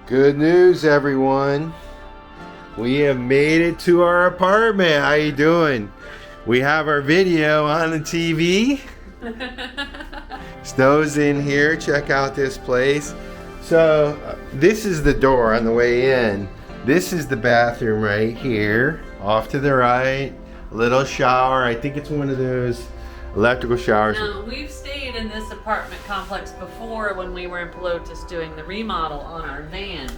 Good news, everyone. We have made it to our apartment. How you doing? We have our video on the TV. Snow's in here. Check out this place. So this is the door on the way in. This is the bathroom right here. Off to the right. Little shower. I think it's one of those electrical showers. Now, we've stayed in this apartment complex before when we were in Pelotas doing the remodel on our van.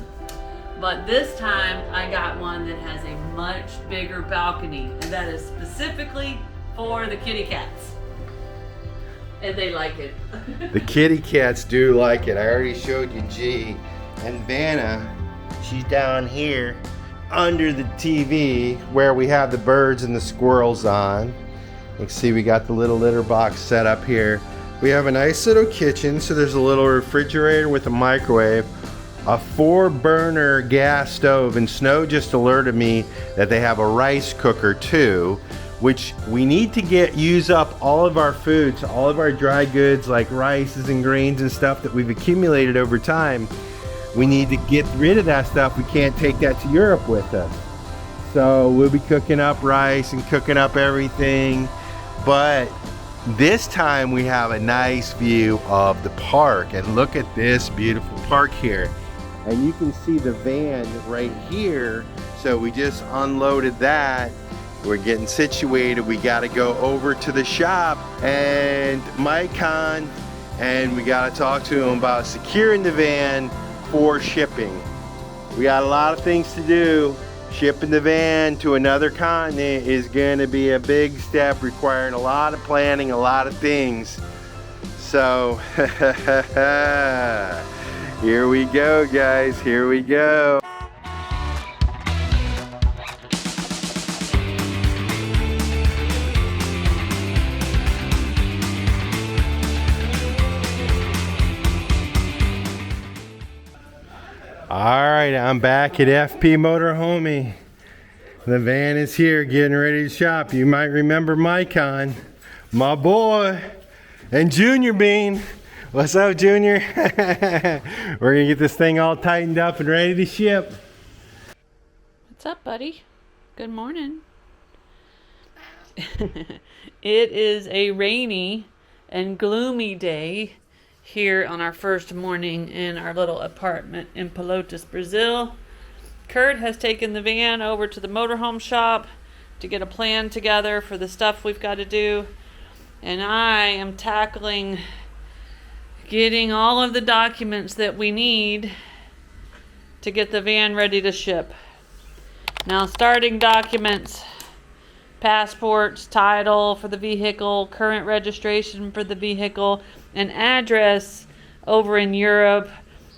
But this time I got one that has a much bigger balcony, and that is specifically for the kitty cats. And they like it. The kitty cats do like it. I already showed you G. And Vanna, she's down here under the TV where we have the birds and the squirrels on. You can see we got the little litter box set up here. We have a nice little kitchen, so there's a little refrigerator with a microwave, a 4-burner gas stove, and Snow just alerted me that they have a rice cooker too, which we need to use up all of our foods, all of our dry goods like rices and grains and stuff that we've accumulated over time. We need to get rid of that stuff. We can't take that to Europe with us. So we'll be cooking up rice and cooking up everything. But this time we have a nice view of the park, and look at this beautiful park here. And you can see the van right here. So we just unloaded that. We're getting situated. We got to go over to the shop and Micon, and we got to talk to him about securing the van for shipping. We got a lot of things to do. Shipping the van to another continent is going to be a big step, requiring a lot of planning, a lot of things. So here we go, guys. Here we go. Alright, I'm back at FP Motor Homie. The van is here getting ready to shop. You might remember Micon, my boy, and Junior Bean. What's up, Junior? We're gonna get this thing all tightened up and ready to ship. What's up, buddy? Good morning. It is a rainy and gloomy day here on our first morning in our little apartment in Pelotas, Brazil. Curt has taken the van over to the motorhome shop to get a plan together for the stuff we've got to do, and I am tackling getting all of the documents that we need to get the van ready to ship. Now, starting documents: passports, title for the vehicle, current registration for the vehicle, an address over in Europe,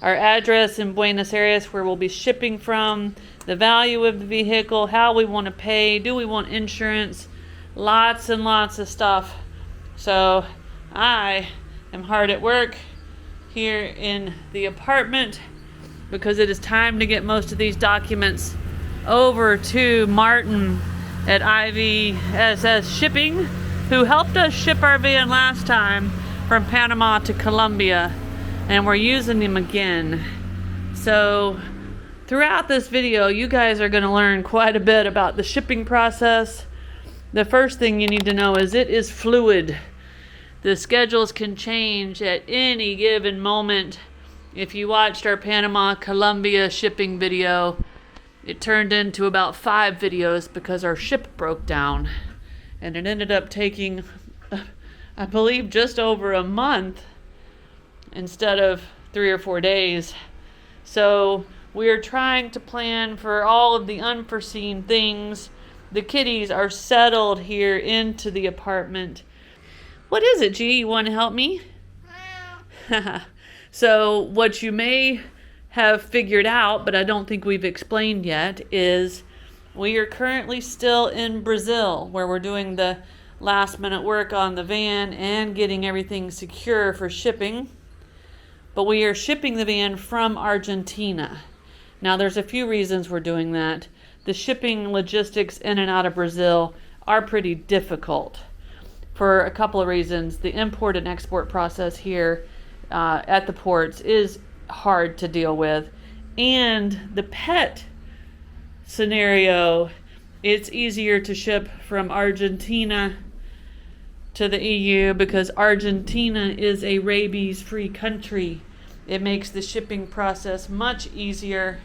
our address in Buenos Aires where we'll be shipping from, the value of the vehicle, how we want to pay, do we want insurance, lots and lots of stuff. So I am hard at work here in the apartment because it is time to get most of these documents over to Martin at IVSS Shipping, who helped us ship our van last time from Panama to Colombia, and we're using them again. So throughout this video, you guys are going to learn quite a bit about the shipping process. The first thing you need to know is it is fluid. The schedules can change at any given moment. If you watched our Panama Colombia shipping video, it turned into about 5 videos because our ship broke down, and it ended up taking, I believe, just over a month instead of 3 or 4 days. So we are trying to plan for all of the unforeseen things. The kitties are settled here into the apartment. What is it, G? You want to help me? So what you may have figured out, but I don't think we've explained yet, is we are currently still in Brazil, where we're doing the last minute work on the van and getting everything secure for shipping. But we are shipping the van from Argentina. Now, there's a few reasons we're doing that. The shipping logistics in and out of Brazil are pretty difficult for a couple of reasons. The import and export process here at the ports is hard to deal with, And the pet scenario, it's easier to ship from Argentina to the EU because Argentina is a rabies-free country. It makes the shipping process much easier.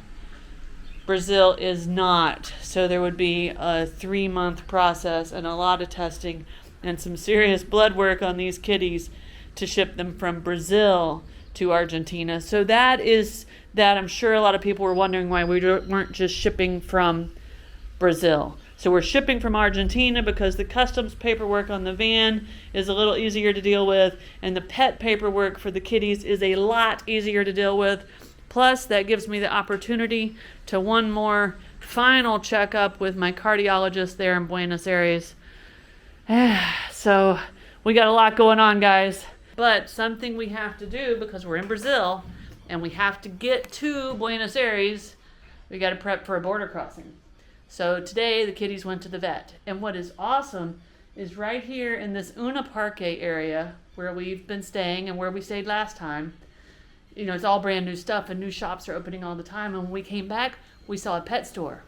Brazil is not. So there would be a 3-month process and a lot of testing and some serious blood work on these kitties to ship them from Brazil to Argentina. So that I'm sure a lot of people were wondering why we weren't just shipping from Brazil. So we're shipping from Argentina because the customs paperwork on the van is a little easier to deal with, and the pet paperwork for the kitties is a lot easier to deal with. Plus, that gives me the opportunity to one more final checkup with my cardiologist there in Buenos Aires. So we got a lot going on, guys. But something we have to do because we're in Brazil and we have to get to Buenos Aires, we got to prep for a border crossing. So today the kitties went to the vet. And what is awesome is right here in this Una Parque area where we've been staying and where we stayed last time, you know, it's all brand new stuff and new shops are opening all the time. And when we came back, we saw a pet store.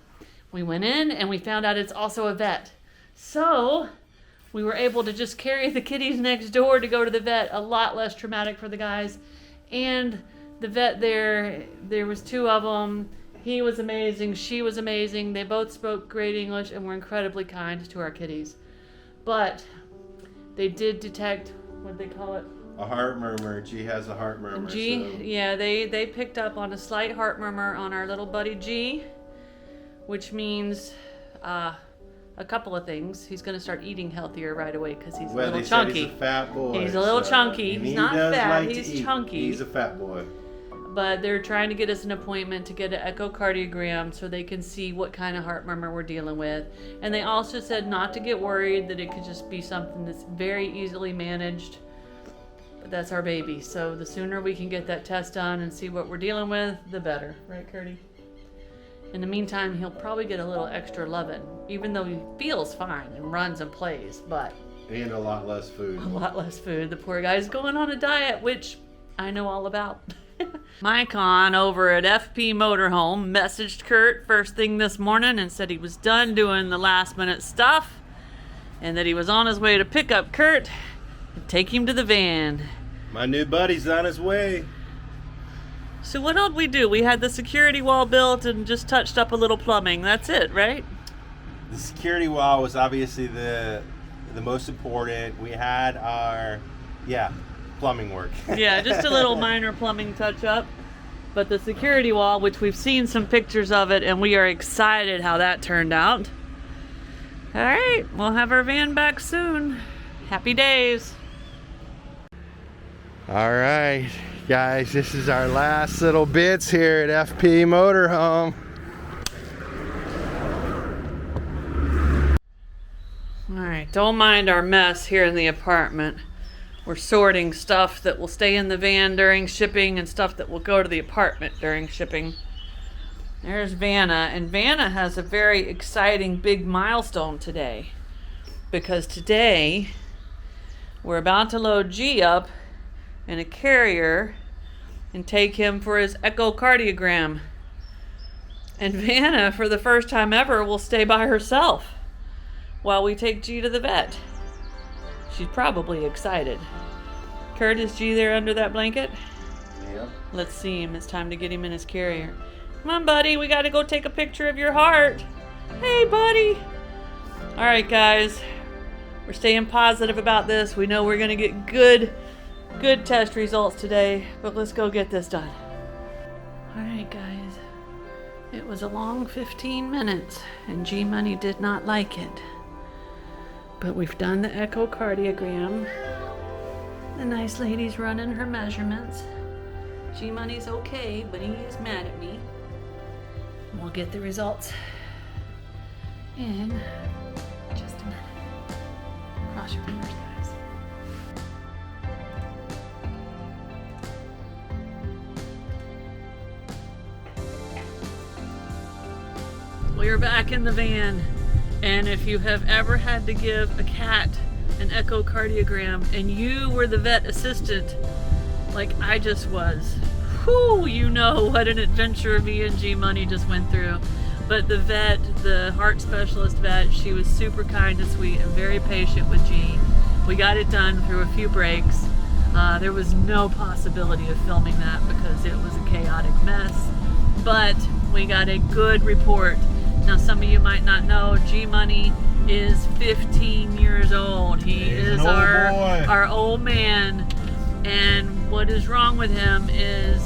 We went in and we found out it's also a vet. So we were able to just carry the kitties next door to go to the vet, a lot less traumatic for the guys. And the vet there was 2 of them. He was amazing. She was amazing. They both spoke great English and were incredibly kind to our kitties. But they did detect, what they call it? A heart murmur. G has a heart murmur. Yeah, they picked up on a slight heart murmur on our little buddy G, which means a couple of things. He's going to start eating healthier right away because he's a little chunky. He's a fat boy. He's a little chunky. He's not fat. He's chunky. He's a fat boy. But they're trying to get us an appointment to get an echocardiogram so they can see what kind of heart murmur we're dealing with. And they also said not to get worried, that it could just be something that's very easily managed. But that's our baby. So the sooner we can get that test done and see what we're dealing with, the better. Right, Curdy? In the meantime, he'll probably get a little extra loving, even though he feels fine and runs and plays, but... And a lot less food. A lot less food. The poor guy's going on a diet, which I know all about. Mycon over at FP Motorhome messaged Curt first thing this morning and said he was done doing the last minute stuff and that he was on his way to pick up Curt and take him to the van. My new buddy's on his way. So what did we do? We had the security wall built and just touched up a little plumbing. That's it, right? The security wall was obviously the most important. We had our, plumbing work. Yeah, just a little minor plumbing touch up. But the security wall, which we've seen some pictures of it, and we are excited how that turned out. All right, we'll have our van back soon. Happy days. All right, guys, this is our last little bits here at FP Motorhome. All right, don't mind our mess here in the apartment. We're sorting stuff that will stay in the van during shipping and stuff that will go to the apartment during shipping. There's Vanna, and Vanna has a very exciting big milestone today, because today we're about to load G up in a carrier and take him for his echocardiogram. And Vanna, for the first time ever, will stay by herself while we take G to the vet. She's probably excited. Curt, is G there under that blanket? Yep. Let's see him. It's time to get him in his carrier. Come on, buddy. We got to go take a picture of your heart. Hey, buddy. All right, guys. We're staying positive about this. We know we're going to get good test results today, but let's go get this done. All right, guys. It was a long 15 minutes, and G-Money did not like it. But we've done the echocardiogram. The nice lady's running her measurements. G-Money's okay, but he is mad at me. We'll get the results in just a minute. Cross your fingers, guys. We're back in the van. And if you have ever had to give a cat an echocardiogram and you were the vet assistant like I just was, whoo, you know what an adventure me and G Money just went through. But the vet, the heart specialist vet, she was super kind and sweet and very patient with G. We got it done through a few breaks. There was no possibility of filming that because it was a chaotic mess. But we got a good report. Now some of you might not know, G Money is 15 years old. He is our old man. And what is wrong with him is,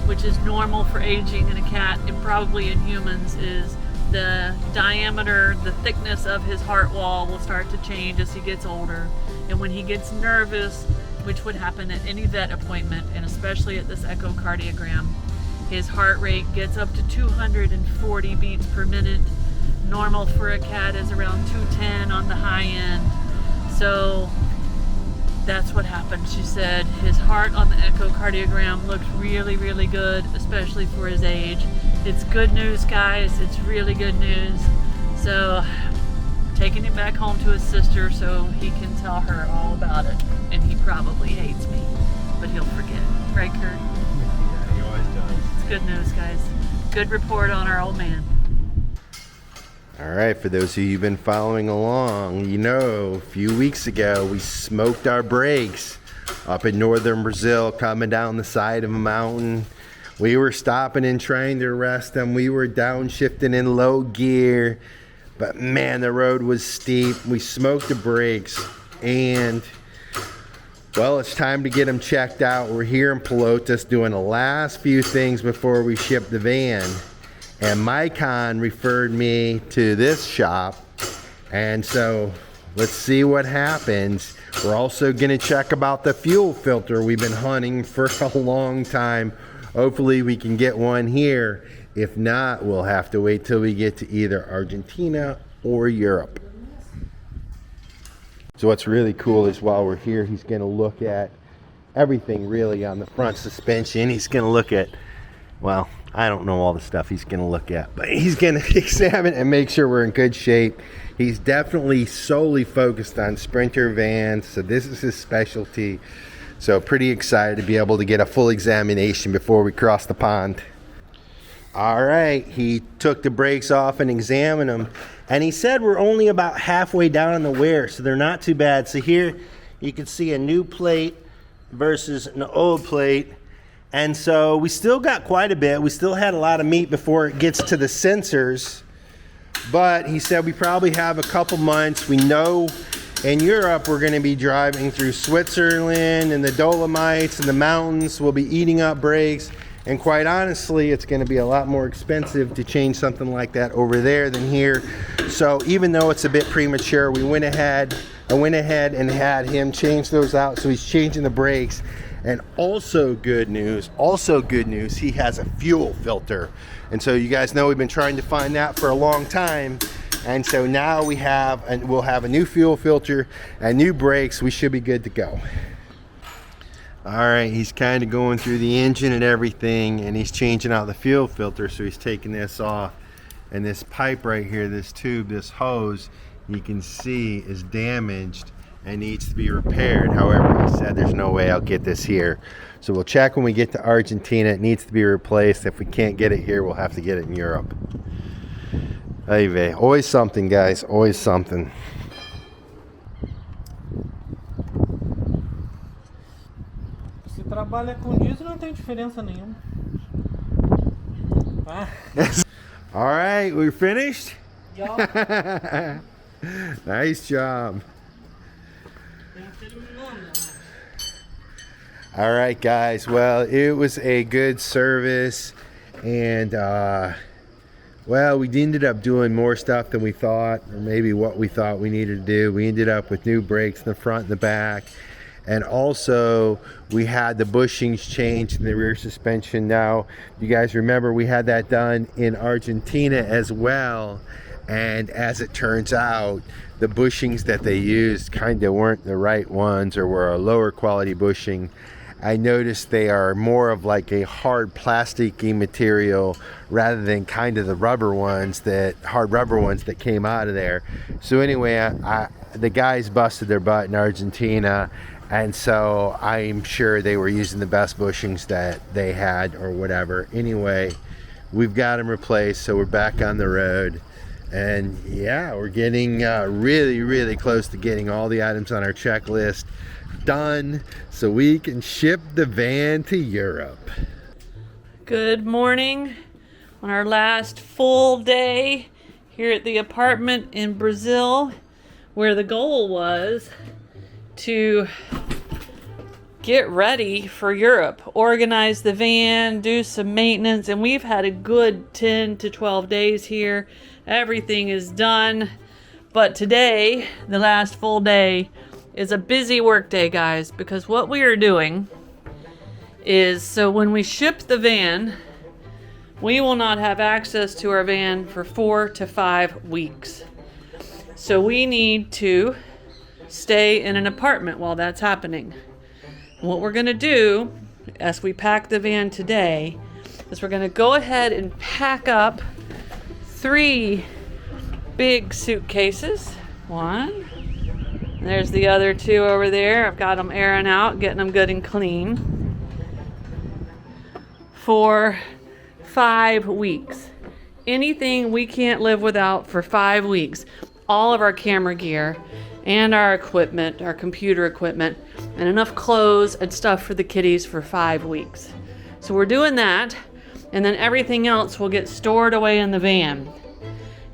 which is normal for aging in a cat and probably in humans, is the diameter, the thickness of his heart wall will start to change as he gets older. And when he gets nervous, which would happen at any vet appointment, and especially at this echocardiogram, his heart rate gets up to 240 beats per minute. Normal for a cat is around 210 on the high end. So that's what happened. She said his heart on the echocardiogram looked really, really good, especially for his age. It's good news, guys. It's really good news. So taking him back home to his sister so he can tell her all about it. And he probably hates me, but he'll forget. Right, Curt? Yeah, he always does. It's good news, guys. Good report on our old man. All right, for those of you who've been following along, you know, a few weeks ago we smoked our brakes up in northern Brazil, coming down the side of a mountain. We were stopping and trying to arrest them. We were downshifting in low gear, but man, the road was steep. We smoked the brakes, and well, it's time to get them checked out. We're here in Pelotas doing the last few things before we ship the van. And Mycon referred me to this shop, and so let's see what happens. We're also going to check about the fuel filter. We've been hunting for a long time. Hopefully we can get one here. If not, we'll have to wait till we get to either Argentina or Europe. So what's really cool is while we're here, he's going to look at everything really on the front suspension. He's going to look at, well, I don't know all the stuff he's going to look at, but he's going to examine and make sure we're in good shape. He's definitely solely focused on Sprinter vans, so this is his specialty. So pretty excited to be able to get a full examination before we cross the pond. All right, he took the brakes off and examined them, and he said we're only about halfway down in the wear, so they're not too bad. So here you can see a new plate versus an old plate. And so we still got quite a bit. We still had a lot of meat before it gets to the sensors. But he said we probably have a couple months. We know in Europe we're going to be driving through Switzerland and the Dolomites and the mountains. We'll be eating up brakes. And quite honestly, it's going to be a lot more expensive to change something like that over there than here. So even though it's a bit premature, I went ahead and had him change those out. So he's changing the brakes. And also good news, he has a fuel filter. And so you guys know we've been trying to find that for a long time. And so now we'll have a new fuel filter and new brakes. We should be good to go. All right, he's kind of going through the engine and everything, and he's changing out the fuel filter. So he's taking this off, and this pipe right here, this tube, this hose, you can see is damaged and needs to be repaired. However, he said there's no way I'll get this here. So we'll check when we get to Argentina. It needs to be replaced. If we can't get it here, we'll have to get it in Europe. Ay vey. Always something, guys. Always something. Se trabalha com diesel não tem diferença nenhuma. All right, we're finished? Yeah. Nice job. All right, guys. Well, it was a good service, and well, we ended up doing more stuff than we thought, or maybe what we thought we needed to do. We ended up with new brakes in the front and the back, and also we had the bushings changed in the rear suspension. Now, you guys remember we had that done in Argentina as well, and as it turns out, the bushings that they used kind of weren't the right ones, or were a lower quality bushing. I noticed they are more of like a hard plasticky material rather than kind of the hard rubber ones that came out of there. So anyway, the guys busted their butt in Argentina, And so I'm sure they were using the best bushings that they had or whatever. Anyway, we've got them replaced, so we're back on the road. And yeah, we're getting really, really close to getting all the items on our checklist done so we can ship the van to Europe. Good morning on our last full day here at the apartment in Brazil, where the goal was to get ready for Europe, organize the van, do some maintenance, and we've had a good 10 to 12 days here. Everything is done, but today, the last full day, is a busy work day, guys, because what we are doing is, so when we ship the van, we will not have access to our van for 4 to 5 weeks. So we need to stay in an apartment while that's happening. And what we're going to do as we pack the van today is we're going to go ahead and pack up 3 big suitcases. One. There's the other 2 over there. I've got them airing out, getting them good and clean. For 5 weeks. Anything we can't live without for 5 weeks. All of our camera gear and our equipment, our computer equipment, and enough clothes and stuff for the kiddies for 5 weeks. So we're doing that, and then everything else will get stored away in the van.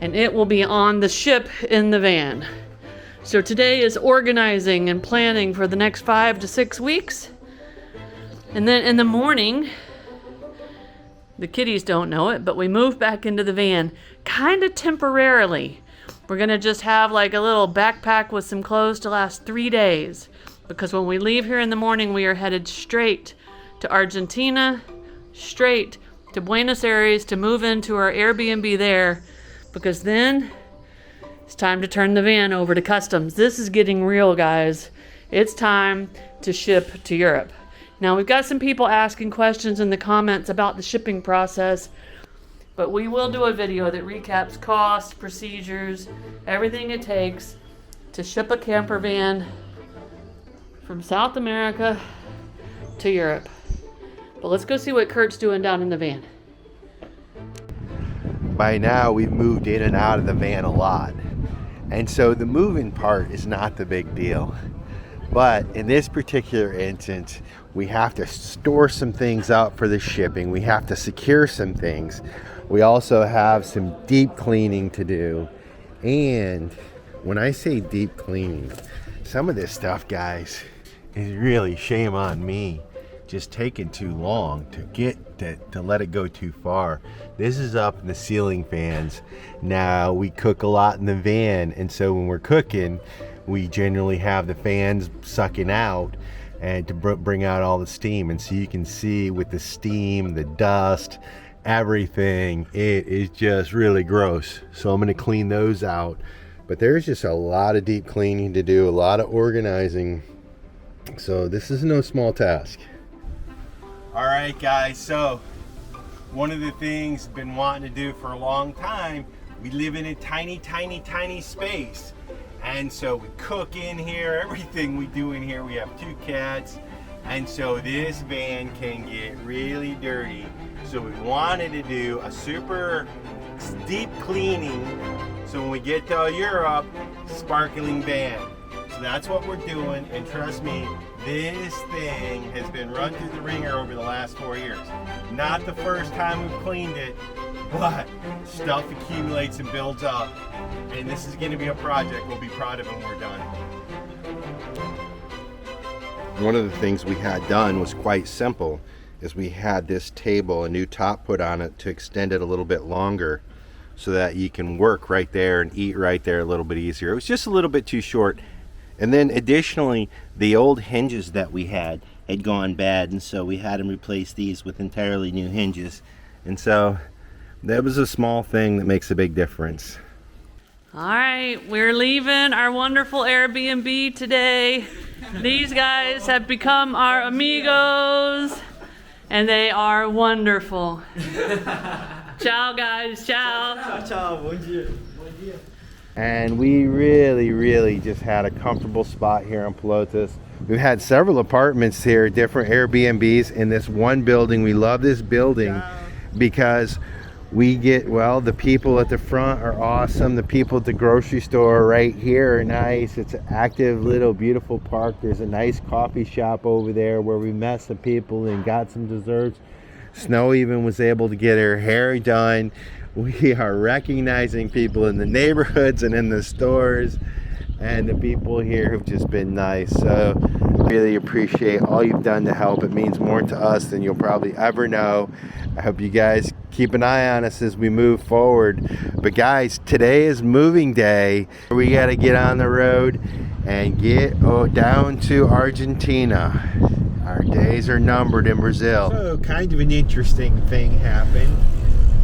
And it will be on the ship in the van. So today is organizing and planning for the next 5 to 6 weeks. And then in the morning, the kiddies don't know it, but we move back into the van kind of temporarily. We're going to just have like a little backpack with some clothes to last 3 days. Because when we leave here in the morning, we are headed straight to Argentina, straight to Buenos Aires to move into our Airbnb there. Because then it's time to turn the van over to customs. This is getting real, guys. It's time to ship to Europe. Now, we've got some people asking questions in the comments about the shipping process, but we will do a video that recaps costs, procedures, everything it takes to ship a camper van from South America to Europe. But let's go see what Curt's doing down in the van. By now, we've moved in and out of the van a lot. And so the moving part is not the big deal. But in this particular instance, we have to store some things up for the shipping. We have to secure some things. We also have some deep cleaning to do. And when I say deep cleaning, some of this stuff, guys, is really shame on me. Just taking too long to let it go too far. This is up in the ceiling fans. Now, we cook a lot in the van, and so when we're cooking, we generally have the fans sucking out and to bring out all the steam. And so you can see with the steam, the dust, everything, it is just really gross. So I'm going to clean those out. But there's just a lot of deep cleaning to do, a lot of organizing. So this is no small task. All right, guys, so one of the things I've been wanting to do for a long time, we live in a tiny, tiny, tiny space. And so we cook in here, everything we do in here. We have 2 cats. And so this van can get really dirty. So we wanted to do a super deep cleaning. So when we get to Europe, sparkling van. So that's what we're doing. And trust me, this thing has been run through the ringer over the last 4 years. Not the first time we've cleaned it, but stuff accumulates and builds up. And this is going to be a project we'll be proud of when we're done. One of the things we had done was quite simple, is we had this table, a new top put on it to extend it a little bit longer so that you can work right there and eat right there a little bit easier. It was just a little bit too short. And then additionally, the old hinges that we had gone bad, and so we had them replace these with entirely new hinges. And so that was a small thing that makes a big difference. All right, we're leaving our wonderful Airbnb today. These guys have become our amigos, and they are wonderful. Ciao, guys. Ciao. Tchau, tchau. Bom dia. Bom dia. and we really just had a comfortable spot here in Pelotas. We've had several apartments here, different Airbnbs in this one building. We love this building because we get, well, the people at the front are awesome. The people at the grocery store right here are nice. It's an active little beautiful park. There's a nice coffee shop over there where we met some people and got some desserts. Snow even was able to get her hair done. We are recognizing people in the neighborhoods and in the stores, and the people here have just been nice. So really appreciate all you've done to help. It means more to us than you'll probably ever know. I hope you guys keep an eye on us as we move forward. But guys, today is moving day. We got to get on the road and get down to Argentina. Our days are numbered in Brazil. So kind of an interesting thing happened.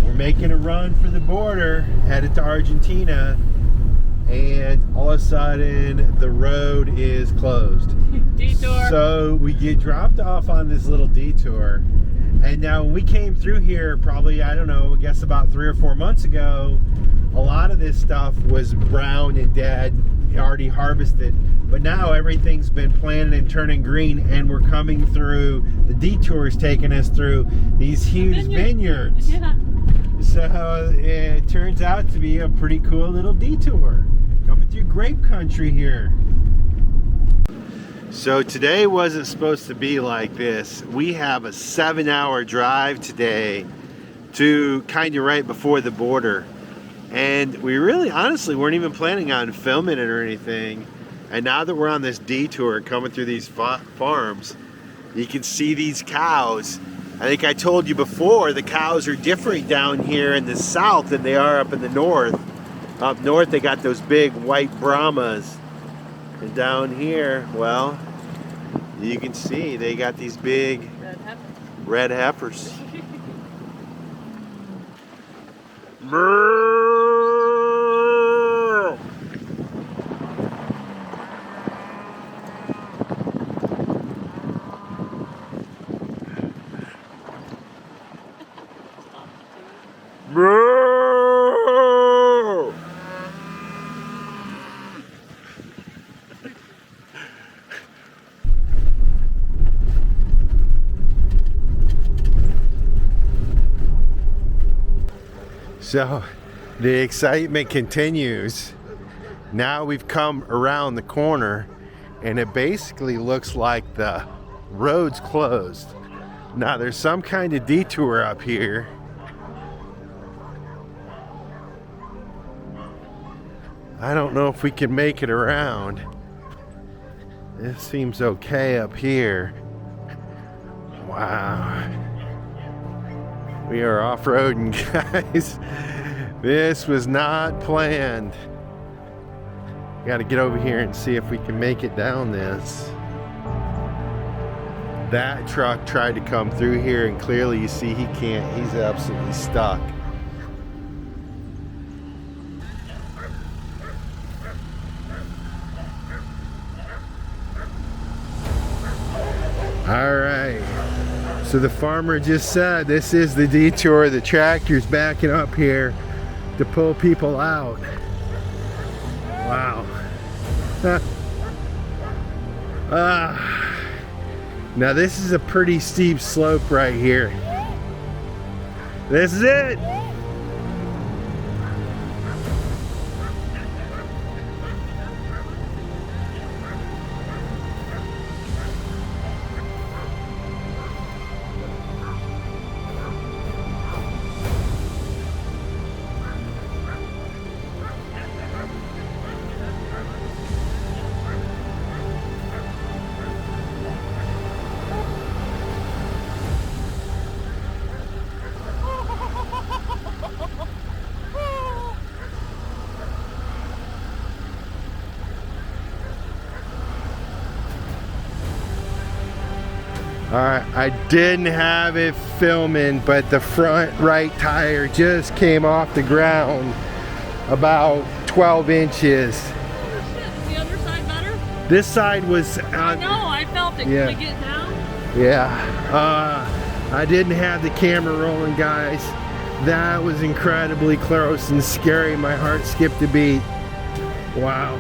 We're making a run for the border, headed to Argentina, and all of a sudden the road is closed. Detour. So we get dropped off on this little detour, and now when we came through here, probably, I don't know, I guess about 3 or 4 months ago, a lot of this stuff was brown and dead, already harvested, but now everything's been planted and turning green, and we're coming through, the detour is taking us through these huge vineyards. Yeah. So it turns out to be a pretty cool little detour. Coming through grape country here. So today wasn't supposed to be like this. We have a 7-hour drive today to kind of right before the border. And we really honestly weren't even planning on filming it or anything. And now that we're on this detour coming through these farms, you can see these cows. I think I told you before, the cows are different down here in the south than they are up in the north. Up north they got those big white Brahmas. And down here, well, you can see they got these big red heifers. So the excitement continues. Now we've come around the corner and it basically looks like the road's closed. Now there's some kind of detour up here. I don't know if we can make it around. This seems okay up here. Wow. We are off-roading, guys. This was not planned. Got to get over here and see if we can make it down this. That truck tried to come through here, and clearly you see he can't. He's absolutely stuck. All right. So the farmer just said this is the detour. The tractor's backing up here to pull people out. Wow. Now this is a pretty steep slope right here. This is it. Alright, I didn't have it filming, but the front right tire just came off the ground about 12 inches. Oh shit, is the other side better? This side was... I know, I felt it. Yeah. Can we get down? Yeah. I didn't have the camera rolling, guys. That was incredibly close and scary. My heart skipped a beat. Wow.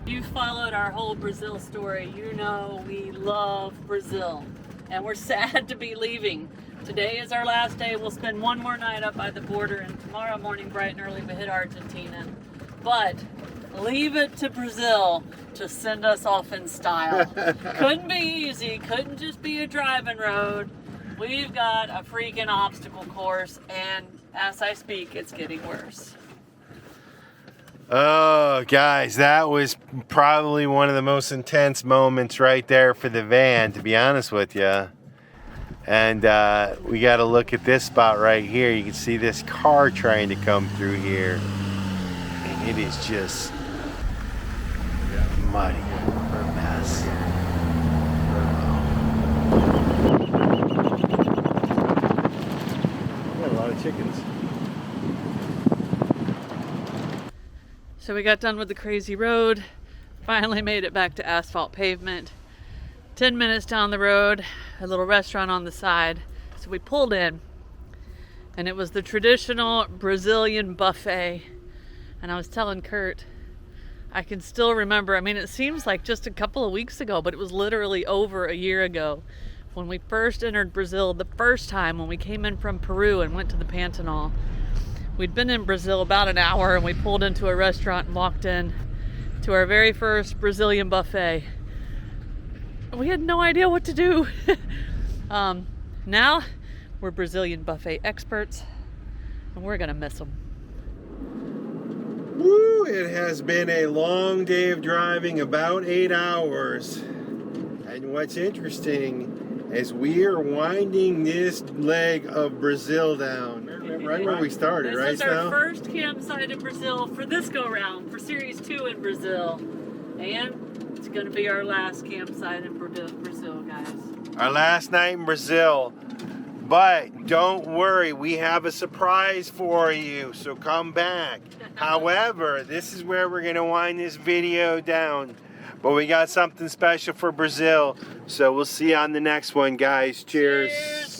You followed our whole Brazil story. You know we love Brazil, and we're sad to be leaving. Today is our last day. We'll spend one more night up by the border, and tomorrow morning bright and early we hit Argentina. But leave it to Brazil to send us off in style. Couldn't be easy. Couldn't just be a driving road. We've got a freaking obstacle course, and as I speak, it's getting worse. Oh, guys, that was probably one of the most intense moments right there for the van, to be honest with you. And we got to look at this spot right here. You can see this car trying to come through here. And it is just muddy, a mess. Got a lot of chickens. So we got done with the crazy road, finally made it back to asphalt pavement. 10 minutes down the road, a little restaurant on the side. So we pulled in, and it was the traditional Brazilian buffet. And I was telling Curt, I can still remember, I mean, it seems like just a couple of weeks ago, but it was literally over a year ago when we first entered Brazil, the first time when we came in from Peru and went to the Pantanal. We'd been in Brazil about an hour, and we pulled into a restaurant and walked in to our very first Brazilian buffet. We had no idea what to do. Now we're Brazilian buffet experts, and we're gonna miss them. Woo, it has been a long day of driving, about 8 hours. And what's interesting is we are winding this leg of Brazil down. Right where we started, right, This is our Sal? first campsite in Brazil for this go-round, for Series 2 in Brazil. And it's gonna be our last campsite in Brazil, guys. Our last night in Brazil. But don't worry, we have a surprise for you, so come back. However, this is where we're gonna wind this video down. But we got something special for Brazil, so we'll see you on the next one, guys. Cheers. Cheers.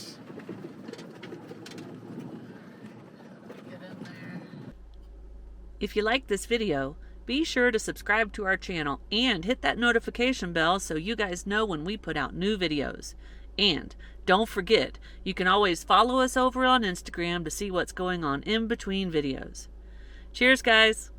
If you like this video, be sure to subscribe to our channel and hit that notification bell so you guys know when we put out new videos. And don't forget, you can always follow us over on Instagram to see what's going on in between videos. Cheers, guys!